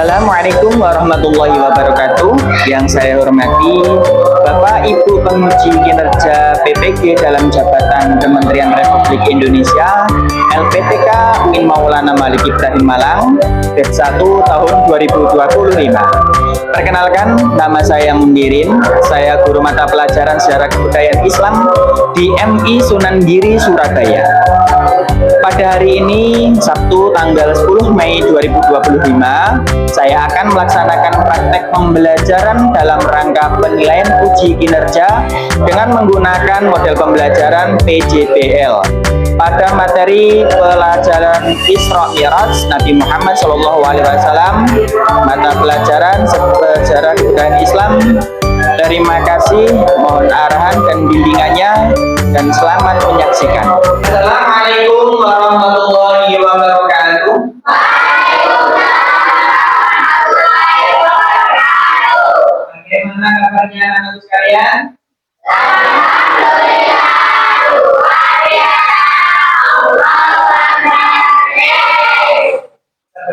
Assalamualaikum warahmatullahi wabarakatuh. Yang saya hormati Bapak Ibu Penguji Kinerja PPG dalam jabatan Kementerian Republik Indonesia LPTK Min Maulana Malik Ibrahim Malang Batch 1 tahun 2025. Perkenalkan, nama saya Mundirin. Saya guru mata pelajaran Sejarah Kebudayaan Islam di MI Sunan Giri, Surabaya. Pada hari ini, Sabtu tanggal 10 Mei 2025, saya akan melaksanakan praktek pembelajaran dalam rangka penilaian uji kinerja dengan menggunakan model pembelajaran PJBL pada materi pelajaran Isra Mi'raj Nabi Muhammad SAW, mata pelajaran Sejarah Kebudayaan Islam. Terima kasih, mohon arahan dan bimbingannya, dan selamat menyaksikan. Assalamualaikum warahmatullahi wabarakatuh. Bagaimana kabarnya anak sekalian?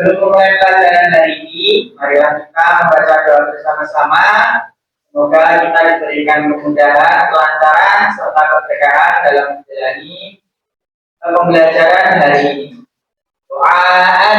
Sebelum mulai pelajaran hari ini, marilah kita membaca doa bersama-sama. Semoga kita diberikan kemudahan, kelancaran, serta keberkahan dalam menjalani pembelajaran hari ini. Doaan.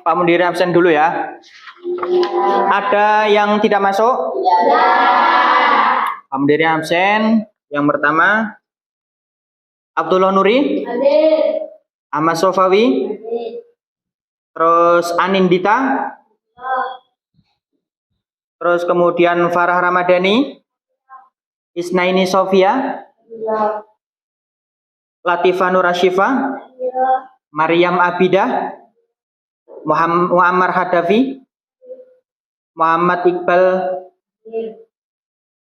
Pak Mundiri absen dulu ya. Ada yang tidak masuk? Pak Mundiri absen. Yang pertama Abdullah Nuri, Ahmad Sofawi, terus Anindita, terus kemudian Farah Ramadhani, Isnaini Sofia, Latifah Nurashifa, Maryam Abidah, Muammar Hadafi, Muhammad Iqbal,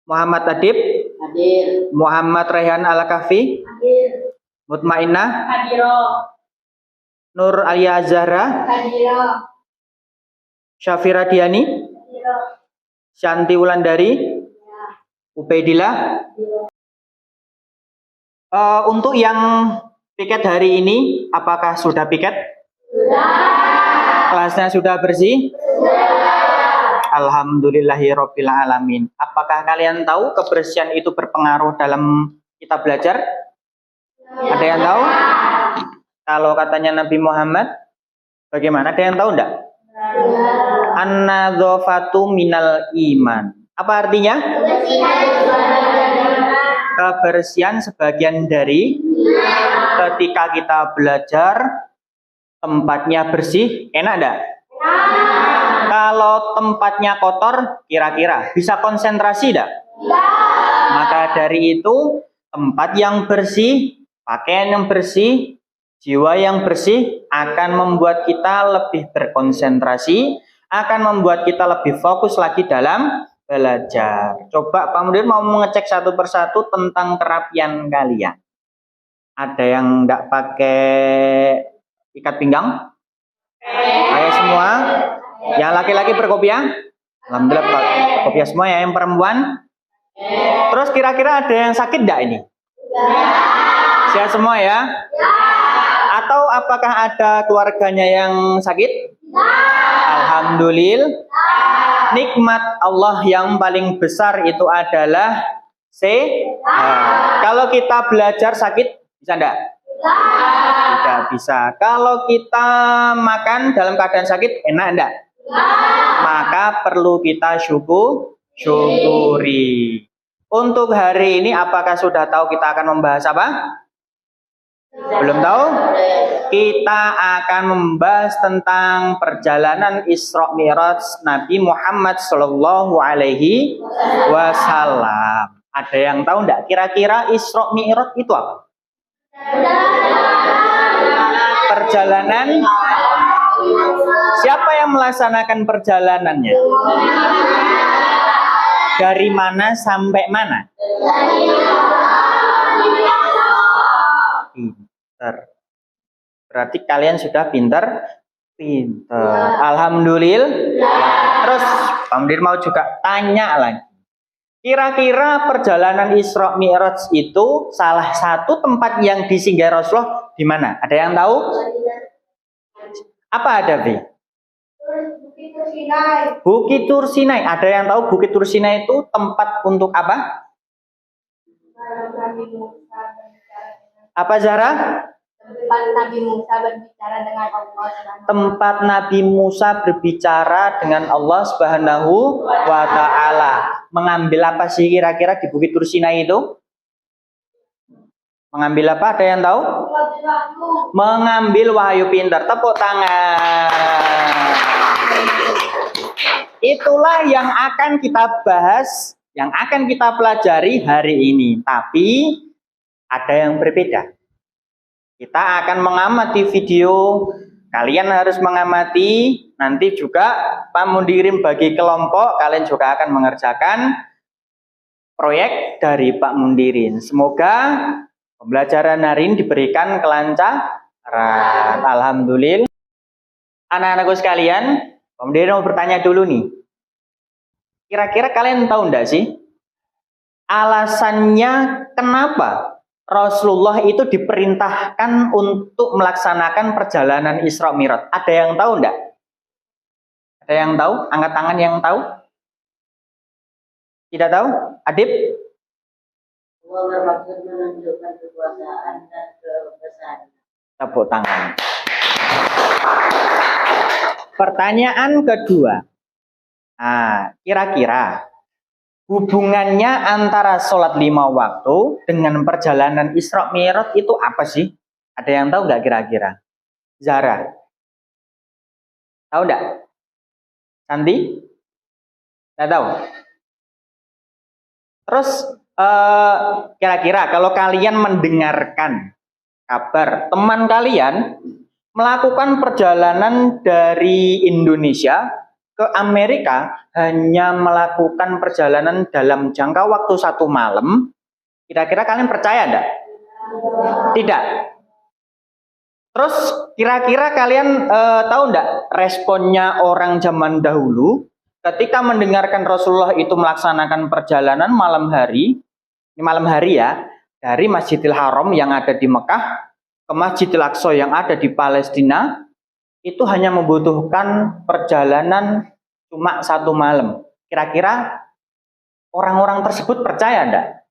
Muhammad Adib, Muhammad Rehan Al-Kahfi, Mutmainnah, Nur Alia Zahra, Syafira Diani, Shanti Wulandari, Ubaidillah. Untuk yang piket hari ini, apakah sudah piket? Kelasnya sudah bersih? Alhamdulillahirabbil alamin. Apakah kalian tahu kebersihan itu berpengaruh dalam kita belajar? Ada yang tahu? Kalau katanya Nabi Muhammad, bagaimana? Ada yang tahu enggak? An-nadzafatu minal iman. Apa artinya? Kebersihan sebagian dari. Ketika kita belajar, tempatnya bersih, enak enggak? Kalau tempatnya kotor, kira-kira bisa konsentrasi enggak? Maka dari itu, tempat yang bersih, pakaian yang bersih, jiwa yang bersih akan membuat kita lebih berkonsentrasi, akan membuat kita lebih fokus lagi dalam belajar. Coba Pak Mudir mau mengecek satu persatu tentang kerapian kalian. Ada yang enggak pakai ikat pinggang? Ayo semua. Yang laki-laki berkopiah? Alhamdulillah berkopiah semua ya. Yang perempuan? Terus kira-kira ada yang sakit enggak ini? Sehat semua ya? Atau apakah ada keluarganya yang sakit? Alhamdulillah. Nikmat Allah yang paling besar itu adalah sehat. Kalau kita belajar sakit, bisa enggak? Tidak bisa. Kalau kita makan dalam keadaan sakit, enak enggak? Maka perlu kita syukuri. Untuk hari ini apakah sudah tahu kita akan membahas apa? Belum tahu? Kita akan membahas tentang perjalanan Isra Mi'raj Nabi Muhammad Shallallahu Alaihi Wasallam. Ada yang tahu enggak? Kira-kira Isra Mi'raj itu apa? Perjalanan. Siapa yang melaksanakan perjalanannya? Dari mana sampai mana? Pinter. Berarti kalian sudah pinter? Pinter. Alhamdulillah. Terus Pak Mudir mau juga tanya lagi. Kira-kira perjalanan Isra Mi'raj itu salah satu tempat yang disinggahi Rasulullah di mana? Ada yang tahu? Apa ada, Bi? Bukit Tursinai. Bukit Tursinai. Ada yang tahu Bukit Tursinai itu tempat untuk apa? Apa, Zahra? Tempat Nabi Musa berbicara dengan Allah. Tempat Nabi Musa berbicara dengan Allah Subhanahu wa Ta'ala. Mengambil apa sih kira-kira di Bukit Tursinai itu? Mengambil apa? Ada yang tahu? Mengambil wahyu. Pintar. Tepuk tangan. Itulah yang akan kita bahas, yang akan kita pelajari hari ini. Tapi ada yang berbeda. Kita akan mengamati video. Kalian harus mengamati. Nanti juga Pak Mundirim bagi kelompok. Kalian juga akan mengerjakan proyek dari Pak Mundirin. Semoga pembelajaran hari ini diberikan kelancaran. Alhamdulillah. Anak-anakku sekalian, Pak Mundirin mau bertanya dulu nih. Kira-kira kalian tahu enggak sih alasannya kenapa Rasulullah itu diperintahkan untuk melaksanakan perjalanan Isra Mi'raj? Ada yang tahu enggak? Ada yang tahu? Angkat tangan yang tahu? Tidak tahu? Adib? Allah bermaksud menunjukkan kekuasaan dan kebesaran. Tepuk tangan. Pertanyaan kedua. Nah, kira-kira hubungannya antara sholat 5 waktu dengan perjalanan Isra Mi'raj itu apa sih? Ada yang tahu nggak kira-kira? Zara? Tahu nggak? Santi? Nggak tahu? Terus kira-kira kalau kalian mendengarkan kabar teman kalian melakukan perjalanan dari Indonesia ke Amerika hanya melakukan perjalanan dalam jangka waktu 1 malam, kira-kira kalian percaya enggak? Tidak. Terus kira-kira kalian tahu enggak responnya orang zaman dahulu ketika mendengarkan Rasulullah itu melaksanakan perjalanan malam hari ya, dari Masjidil Haram yang ada di Mekah ke Masjidil Aqsa yang ada di Palestina, itu hanya membutuhkan perjalanan cuma 1 malam. Kira-kira orang-orang tersebut percaya enggak?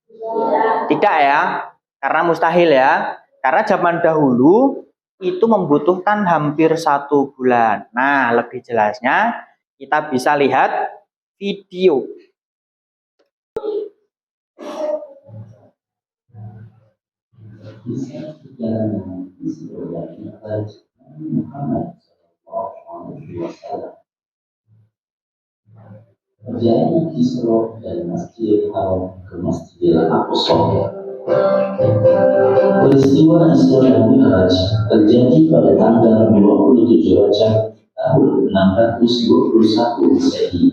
Tidak ya, karena mustahil ya. Karena zaman dahulu itu membutuhkan hampir 1 bulan. Nah, lebih jelasnya kita bisa lihat video. Terjadi Isra dari Masjidil Haram ke Masjidil Aqsa. Peristiwa Isra dan Mi'raj terjadi pada tanggal 27 Rajab tahun 621 Masehi.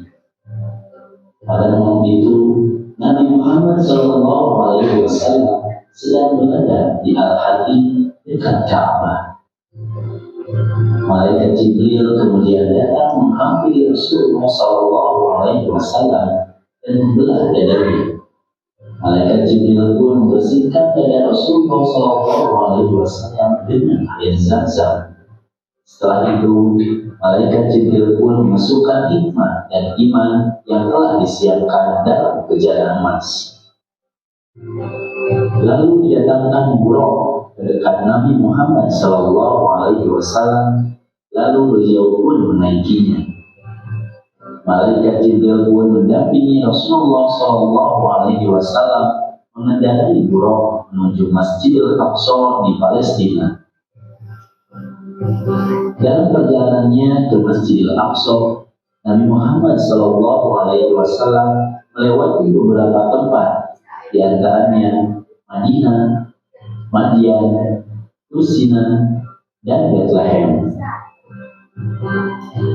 Pada malam itu, Nabi Muhammad SAW sedang berada di Al-Hadi dekat Ka'bah. Malaikat Jibril kemudian datang menghampiri Rasulullah SAW dan membelah dadanya. Malaikat Jibril pun membersihkan dada Rasulullah SAW dengan air Zam-Zam. Setelah itu, Malaikat Jibril pun memasukkan hikmah dan iman yang telah disiapkan dalam kejaran emas. Lalu didatangkan Buraq ke dekat Nabi Muhammad SAW. Lalu beliau pun menaikinya. Malaikat Jibril pun mendampingi Rasulullah SAW mengendarai Buraq menuju Masjidil Aqsa di Palestina. Dalam perjalanannya ke Masjidil Aqsa, Nabi Muhammad SAW melewati beberapa tempat, di antaranya Madinah, Madian, Lusina, dan Bethlehem.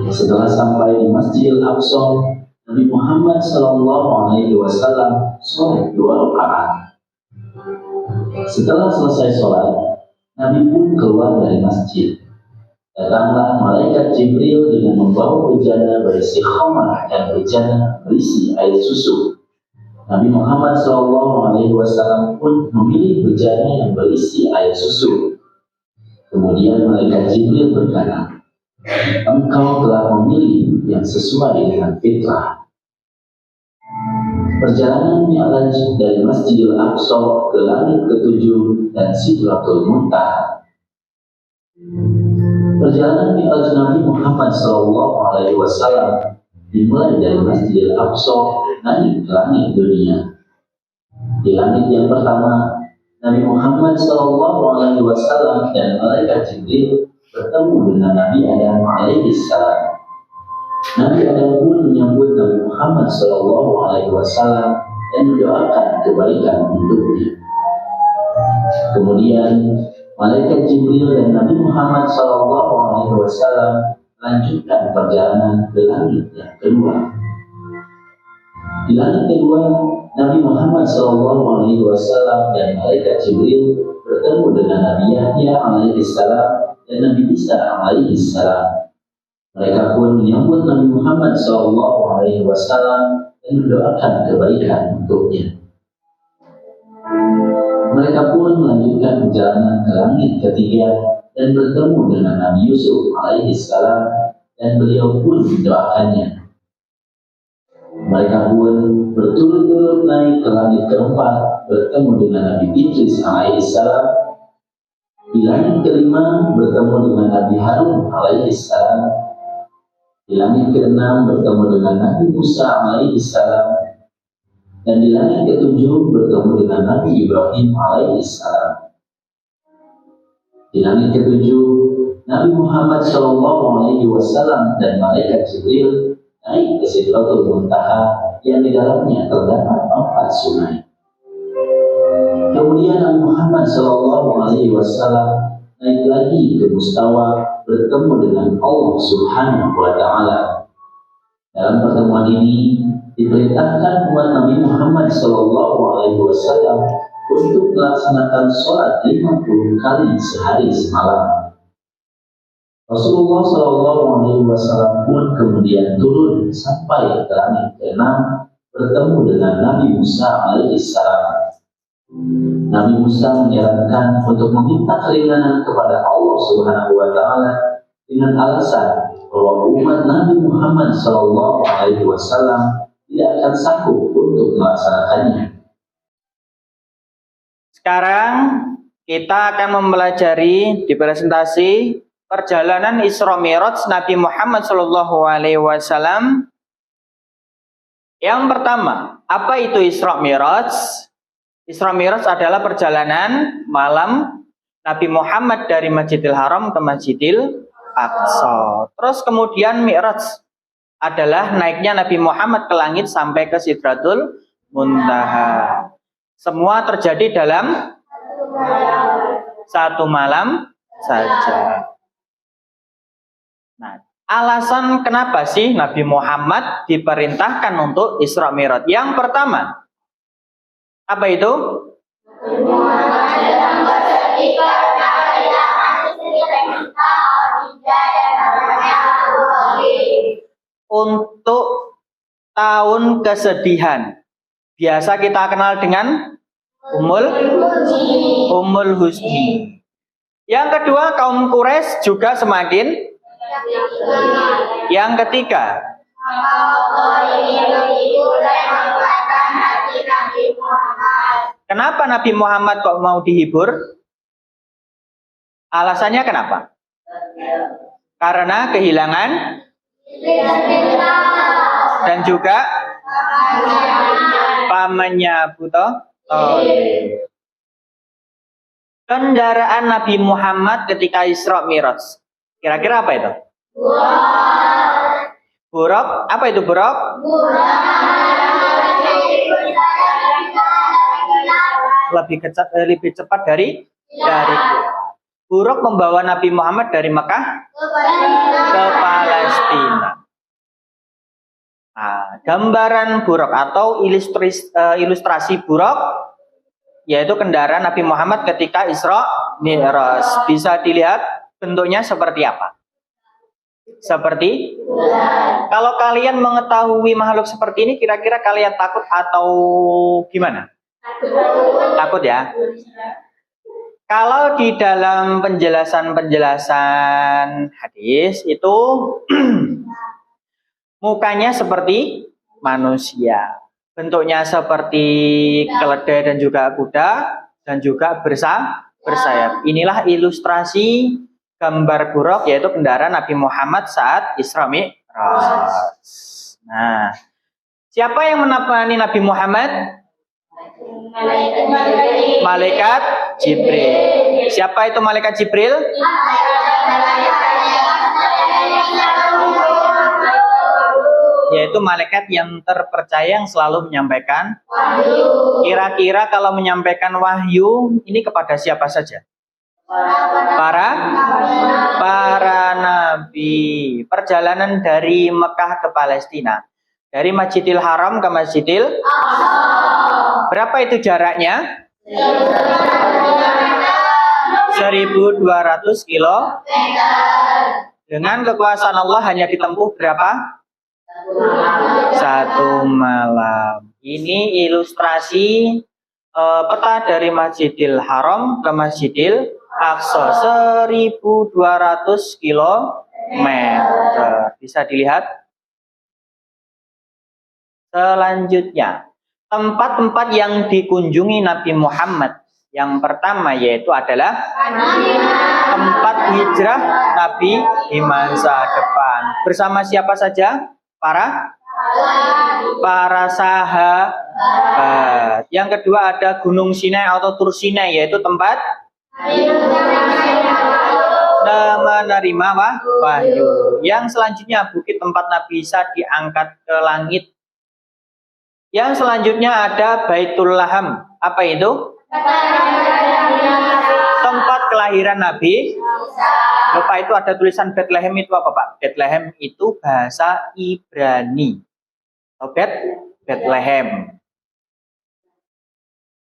Setelah sampai di Masjidil Aqsa, Nabi Muhammad SAW sholat 2 rakaat. Setelah selesai sholat, Nabi pun keluar dari masjid. Datanglah Malaikat Jibril dengan membawa bejana berisi khamar dan bejana berisi air susu. Nabi Muhammad SAW pun memilih bejana yang berisi air susu. Kemudian Malaikat Jibril berkata, "Engkau telah memilih yang sesuai dengan fitrah." Perjalanan Mi'raj dari Masjidil Aqsa ke langit ke-7 dan Sidratul Muntaha. Perjalanan Mi'raj Nabi Muhammad SAW dimulai dari Masjidil Aqsa naik ke langit dunia. Di langit yang pertama, Nabi Muhammad SAW dan Malaikat Jibril bertemu dengan Nabi Adam alaihissalam. Nabi Adam pun menyambut Nabi Muhammad SAW dan mendoakan kebaikan untuknya. Kemudian Malaikat Jibril dan Nabi Muhammad SAW lanjutkan perjalanan ke langit yang kedua. Di langit kedua, Nabi Muhammad SAW dan Malaikat Jibril bertemu dengan Nabi Yahya alaihissalam dan Nabi Isa alaihissalam. Mereka pun menyambut Nabi Muhammad SAW dan mendoakan kebaikan untuknya. Mereka pun melanjutkan perjalanan ke langit ketiga dan bertemu dengan Nabi Yusuf alaihissalam dan beliau pun mendoakannya. Mereka pun berturut-turut naik ke langit keempat, bertemu dengan Nabi Idris alaihissalam. Di langit kelima bertemu dengan Nabi Harun alaihissalam. Di langit ke-6 bertemu dengan Nabi Musa alaihissalam, dan di langit ke-7 bertemu dengan Nabi Ibrahim alaihissalam. Di langit ke-7 Nabi Muhammad SAW dan malaikat Jibril naik ke Sidratul Muntaha yang di dalamnya terdapat 4 sungai. Kemudian Nabi Muhammad SAW naik lagi ke Mustawa bertemu dengan Allah Subhanahu wa Ta'ala. Dalam pertemuan ini diperintahkan umat Nabi Muhammad SAW untuk melaksanakan sholat 50 kali sehari semalam. Rasulullah SAW pun kemudian turun sampai ke langit ke-6 bertemu dengan Nabi Musa alaihissalam. Nabi Musa menyarankan untuk meminta keringanan kepada Allah Subhanahu wa Ta'ala dengan alasan bahwa umat Nabi Muhammad SAW tidak akan sanggup untuk melaksanakannya. Sekarang kita akan mempelajari di presentasi perjalanan Isra Mi'raj Nabi Muhammad SAW. Yang pertama, apa itu Isra Mi'raj? Isra Mi'raj adalah perjalanan malam Nabi Muhammad dari Masjidil Haram ke Masjidil Aqsa. Terus kemudian Mi'raj adalah naiknya Nabi Muhammad ke langit sampai ke Sidratul Muntaha. Semua terjadi dalam satu malam saja. Nah, alasan kenapa sih Nabi Muhammad diperintahkan untuk Isra Mi'raj? Yang pertama, apa itu? Untuk tahun kesedihan. Biasa kita kenal dengan Ummul Husni. Yang kedua, kaum Quraisy juga semakin. Yang ketiga, kenapa Nabi Muhammad kok mau dihibur? Alasannya kenapa? Karena kehilangan dan juga pamannya Abu Thalib. Kendaraan Nabi Muhammad ketika Isra Mi'raj. Kira-kira apa itu? Buraq. Apa itu buraq? Lebih cepat dari buraq membawa Nabi Muhammad dari Mekah ke Palestina. Nah, gambaran buraq atau ilustrasi buraq yaitu kendaraan Nabi Muhammad ketika Isra Mi'raj. Bisa dilihat bentuknya seperti apa? Seperti kalau kalian mengetahui makhluk seperti ini, kira-kira kalian takut atau gimana? Takut ya. Kalau di dalam penjelasan hadis itu mukanya seperti manusia, bentuknya seperti keledai dan juga kuda dan juga bersayap. Inilah ilustrasi gambar buraq yaitu kendaraan Nabi Muhammad saat Isra Mi'raj. Nah, siapa yang menemani Nabi Muhammad? Malaikat Jibril. Siapa itu malaikat Jibril? Yaitu malaikat yang terpercaya yang selalu menyampaikan wahyu. Kira-kira kalau menyampaikan wahyu ini kepada siapa saja? Para nabi. Perjalanan dari Mekah ke Palestina, dari Masjidil Haram ke Masjidil Aqsa. Berapa itu jaraknya? 1.200 km. Dengan kekuasaan Allah hanya ditempuh berapa? 1 malam. Ini ilustrasi peta dari Masjidil Haram ke Masjidil Aqsa, 1.200 km. Bisa dilihat. Selanjutnya, tempat-tempat yang dikunjungi Nabi Muhammad. Yang pertama yaitu adalah tempat hijrah Nabi di masa depan. Bersama siapa saja? Para sahabat. Yang kedua ada Gunung Sinai atau Tur Sinai, yaitu tempat menerima wahyu. Yang selanjutnya bukit tempat Nabi Isa diangkat ke langit. Yang selanjutnya ada Baitul Laham. Apa itu? Tempat kelahiran Nabi. Lupa itu ada tulisan Bethlehem itu apa Pak? Bethlehem itu bahasa Ibrani. Bethlehem.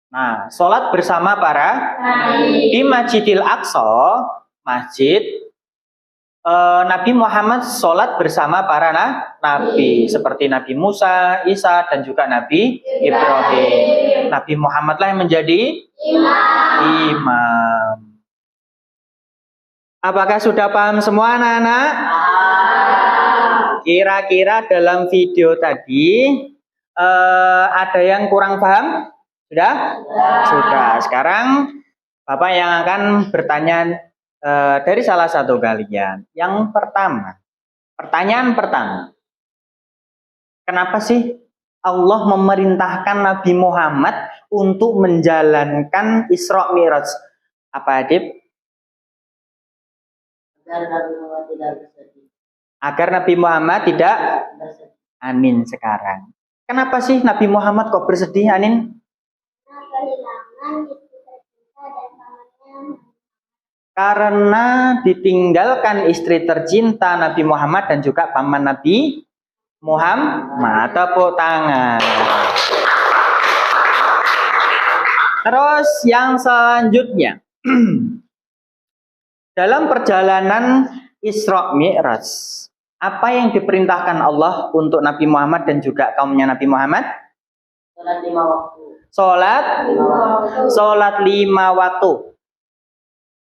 Nah, sholat bersama para di Masjidil Aqsa, masjid Nabi Muhammad sholat bersama para nabi seperti Nabi Musa, Isa, dan juga Nabi Ibrahim. Nabi Muhammad lah yang menjadi imam. Apakah sudah paham semua anak-anak? Kira-kira dalam video tadi ada yang kurang paham? Sudah? Sudah. Sekarang Bapak yang akan bertanya dari salah satu kalian. Yang pertama, pertanyaan pertama. Kenapa sih Allah memerintahkan Nabi Muhammad untuk menjalankan Isra Mi'raj? Apa Adib? Agar Nabi Muhammad tidak Anin sekarang. Kenapa sih Nabi Muhammad kok bersedih, Anin? Karena ditinggalkan istri tercinta Nabi Muhammad dan juga paman Nabi Muhammad. Tepuk tangan. Terus yang selanjutnya. Dalam perjalanan Isra Mi'raj, apa yang diperintahkan Allah untuk Nabi Muhammad dan juga kaumnya Nabi Muhammad? Sholat 5 waktu. Sholat 5 waktu.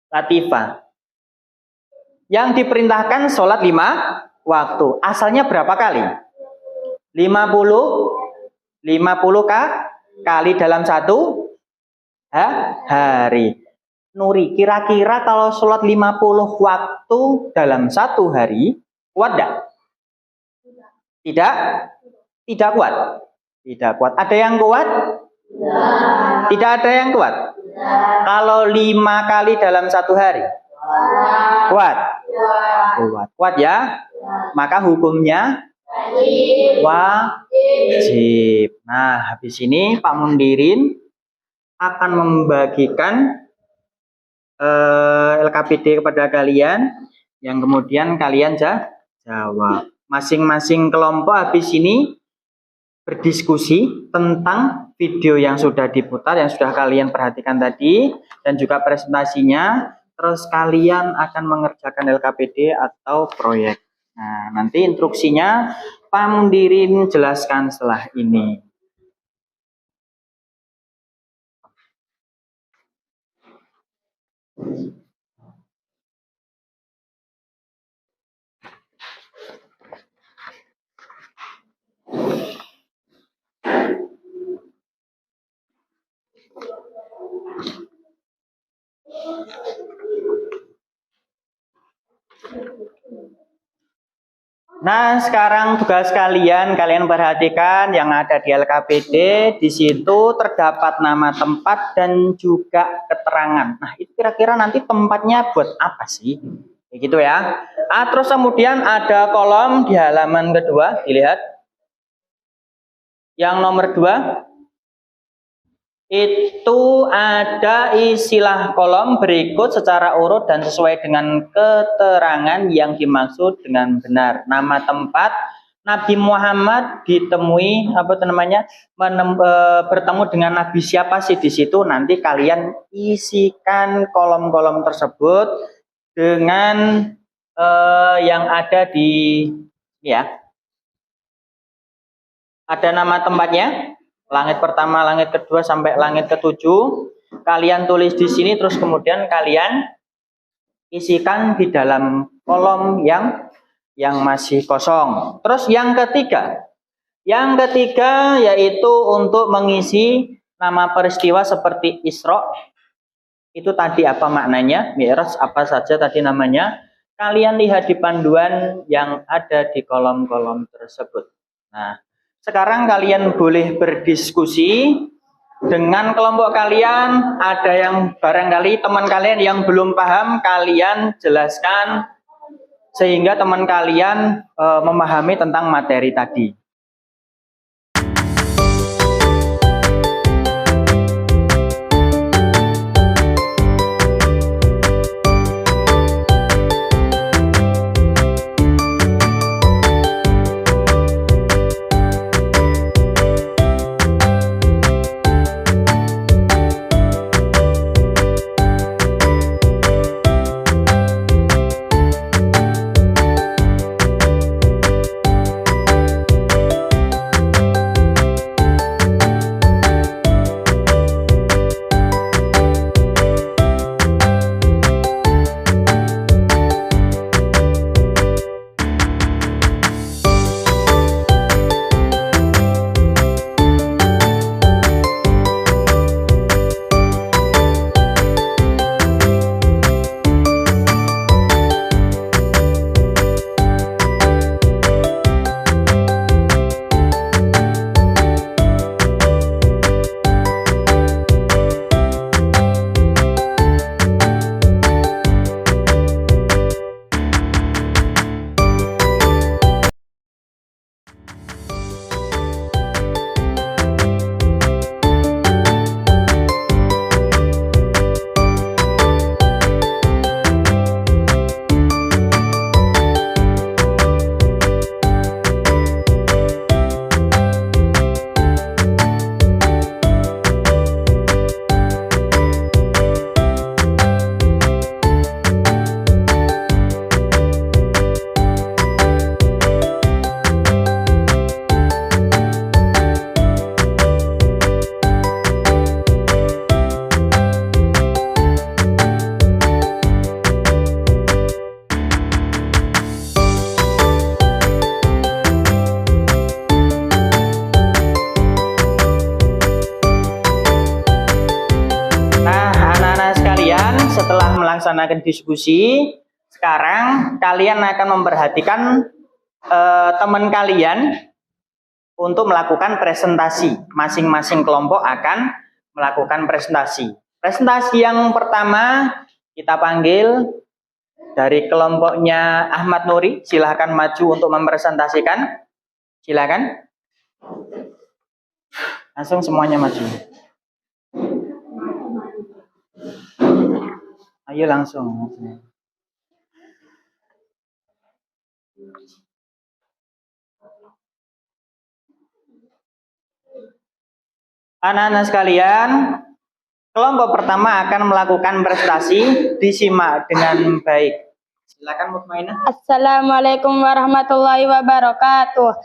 Latifah. Yang diperintahkan sholat 5 waktu. Asalnya berapa kali? 50 kali dalam satu hari. Nuri, kira-kira kalau sholat 50 waktu dalam satu hari, kuat tidak? Tidak kuat. Tidak kuat. Ada yang kuat? Tidak ada yang kuat. Kalau 5 kali dalam satu hari, kuat. Kuat ya. Maka hukumnya wajib. Nah, habis ini Pak Mundirin akan membagikan LKPD kepada kalian, yang kemudian kalian jawab. Masing-masing kelompok habis ini berdiskusi tentang video yang sudah diputar, yang sudah kalian perhatikan tadi, dan juga presentasinya. Terus kalian akan mengerjakan LKPD atau proyek. Nah, nanti instruksinya Pak Mundirin jelaskan setelah ini. Nah, sekarang tugas kalian perhatikan yang ada di LKPD. Di situ terdapat nama tempat dan juga keterangan. Nah, itu kira-kira nanti tempatnya buat apa sih? Kayak gitu ya. Terus kemudian ada kolom di halaman kedua, dilihat. Yang nomor 2 itu ada istilah kolom berikut secara urut dan sesuai dengan keterangan yang dimaksud dengan benar. Nama tempat Nabi Muhammad ditemui bertemu dengan Nabi siapa sih di situ? Nanti kalian isikan kolom-kolom tersebut dengan yang ada di ya. Ada nama tempatnya. Langit pertama, langit kedua, sampai langit ke-7. Kalian tulis di sini, terus kemudian kalian isikan di dalam kolom yang masih kosong. Terus yang ketiga yaitu untuk mengisi nama peristiwa seperti Isra, Itu tadi apa maknanya? Mi'raj apa saja tadi namanya? Kalian lihat di panduan yang ada di kolom-kolom tersebut. Nah, sekarang kalian boleh berdiskusi dengan kelompok kalian. Ada yang barangkali teman kalian yang belum paham, kalian jelaskan sehingga teman kalian memahami tentang materi tadi. Setelah melaksanakan diskusi, sekarang kalian akan memperhatikan teman kalian untuk melakukan presentasi. Masing-masing kelompok akan melakukan presentasi. Presentasi yang pertama kita panggil dari kelompoknya Ahmad Nuri. Silahkan maju untuk mempresentasikan. Silahkan. Langsung semuanya maju. Ayo langsung. Anak-anak sekalian, kelompok pertama akan melakukan presentasi, disimak dengan baik. Silakan Mutmainah. Assalamualaikum warahmatullahi wabarakatuh.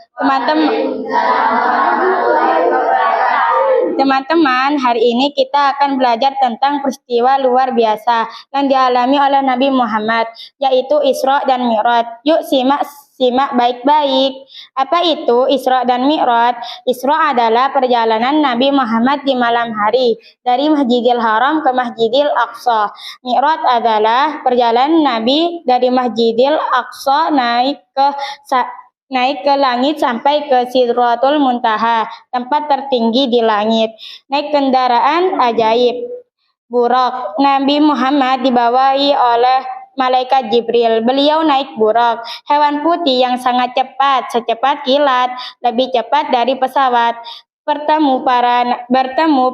Teman-teman, hari ini kita akan belajar tentang peristiwa luar biasa yang dialami oleh Nabi Muhammad, yaitu Isra dan Mi'raj. Yuk simak baik-baik. Apa itu Isra dan Mi'raj? Isra adalah perjalanan Nabi Muhammad di malam hari dari Masjidil Haram ke Masjidil Aqsa. Mi'raj adalah perjalanan Nabi dari Masjidil Aqsa naik ke langit sampai ke Sidratul Muntaha, tempat tertinggi di langit. Naik kendaraan ajaib, Buraq. Nabi Muhammad dibawahi oleh malaikat Jibril. Beliau naik Buraq, hewan putih yang sangat cepat, secepat kilat, lebih cepat dari pesawat. Bertemu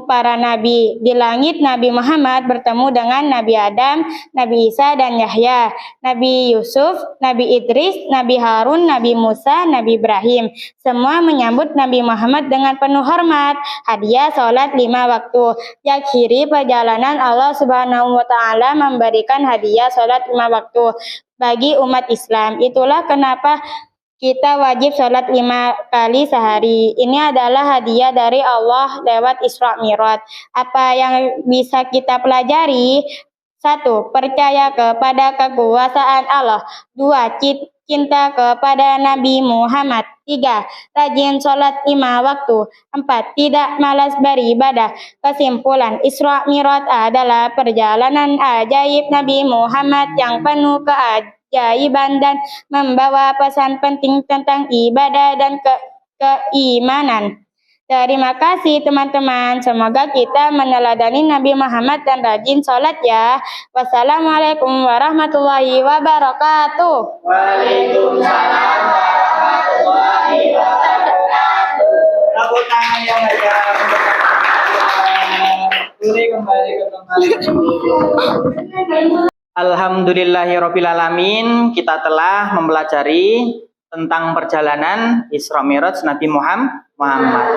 para nabi. Di langit Nabi Muhammad bertemu dengan Nabi Adam, Nabi Isa dan Yahya, Nabi Yusuf, Nabi Idris, Nabi Harun, Nabi Musa, Nabi Ibrahim. Semua menyambut Nabi Muhammad dengan penuh hormat. Hadiah sholat 5 waktu. Di akhiri perjalanan, Allah Subhanahu wa Ta'ala memberikan hadiah sholat 5 waktu bagi umat Islam. Itulah kenapa kita wajib sholat 5 kali sehari. Ini adalah hadiah dari Allah lewat Isra Mi'raj. Apa yang bisa kita pelajari? 1. Percaya kepada kekuasaan Allah. 2. cinta kepada Nabi Muhammad. 3. Rajin sholat 5 waktu. 4. Tidak malas beribadah. Kesimpulan, Isra Mi'raj adalah perjalanan ajaib Nabi Muhammad yang penuh keajaiban dan membawa pesan penting tentang ibadah dan keimanan. Terima kasih teman-teman. Semoga kita meneladani Nabi Muhammad dan rajin sholat ya. Wassalamualaikum warahmatullahi wabarakatuh. Waalaikumsalam warahmatullahi wabarakatuh. Tepuk tangan yang meriah untuk Suri kembali ke tempat. Alhamdulillahirobbilalamin. Kita telah mempelajari tentang perjalanan Isra Mi'raj Nabi Muhammad.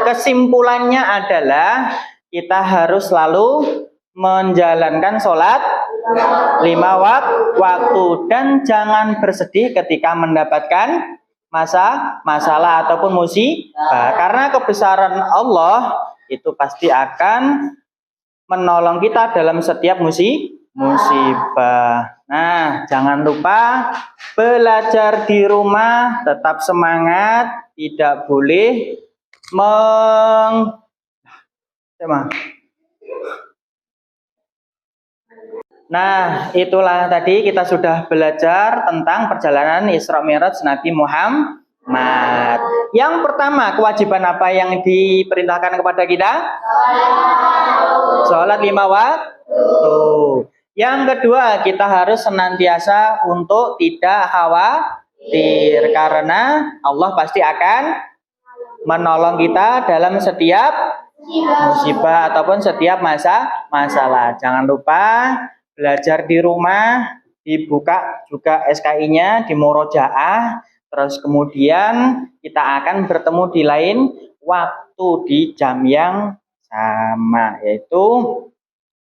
Kesimpulannya adalah kita harus selalu menjalankan sholat 5 waktu dan jangan bersedih ketika mendapatkan masalah ataupun musibah, karena kebesaran Allah itu pasti akan menolong kita dalam setiap musibah. Nah, jangan lupa belajar di rumah, tetap semangat, tidak boleh Nah, itulah tadi kita sudah belajar tentang perjalanan Isra Mi'raj Nabi Muhammad. Yang pertama, kewajiban apa yang diperintahkan kepada kita? Sholat 5 waktu. Yang kedua, kita harus senantiasa untuk tidak khawatir, karena Allah pasti akan menolong kita dalam setiap musibah ataupun setiap masalah. Jangan lupa belajar di rumah, dibuka juga SKI-nya, di murojaah, terus kemudian kita akan bertemu di lain waktu di jam yang sama, yaitu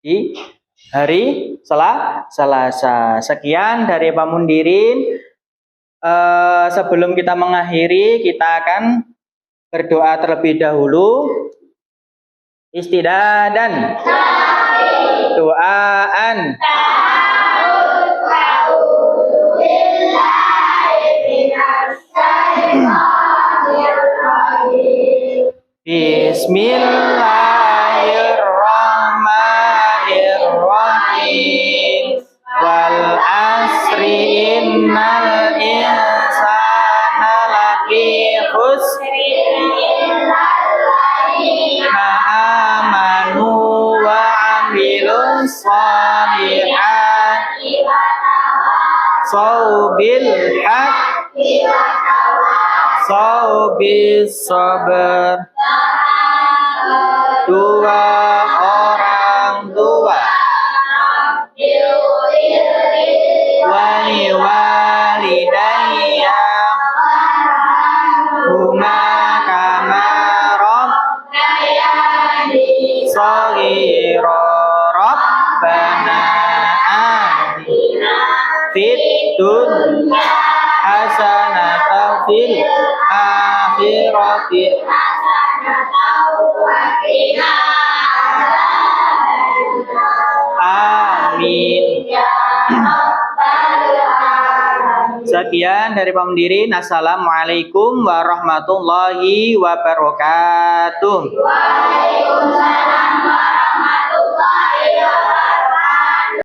di hari Selasa. Sekian dari Pak Mundirin. Sebelum kita mengakhiri, kita akan berdoa terlebih dahulu. Istidadan, doaan. Bismillahirrahmanirrahim. Wal asri innal insana lafi khusr amanu wa amilus solihati saubil haqqi saubis sabar. Dua orang tua wali walidayya huma kamarob Soghira Rabbana atina fid dunya hasanatan fil akhirati hasanatan wa qina amin. Sekian dari Pak Mundirin. Assalamualaikum warahmatullahi wabarakatuh. Waalaikumsalam.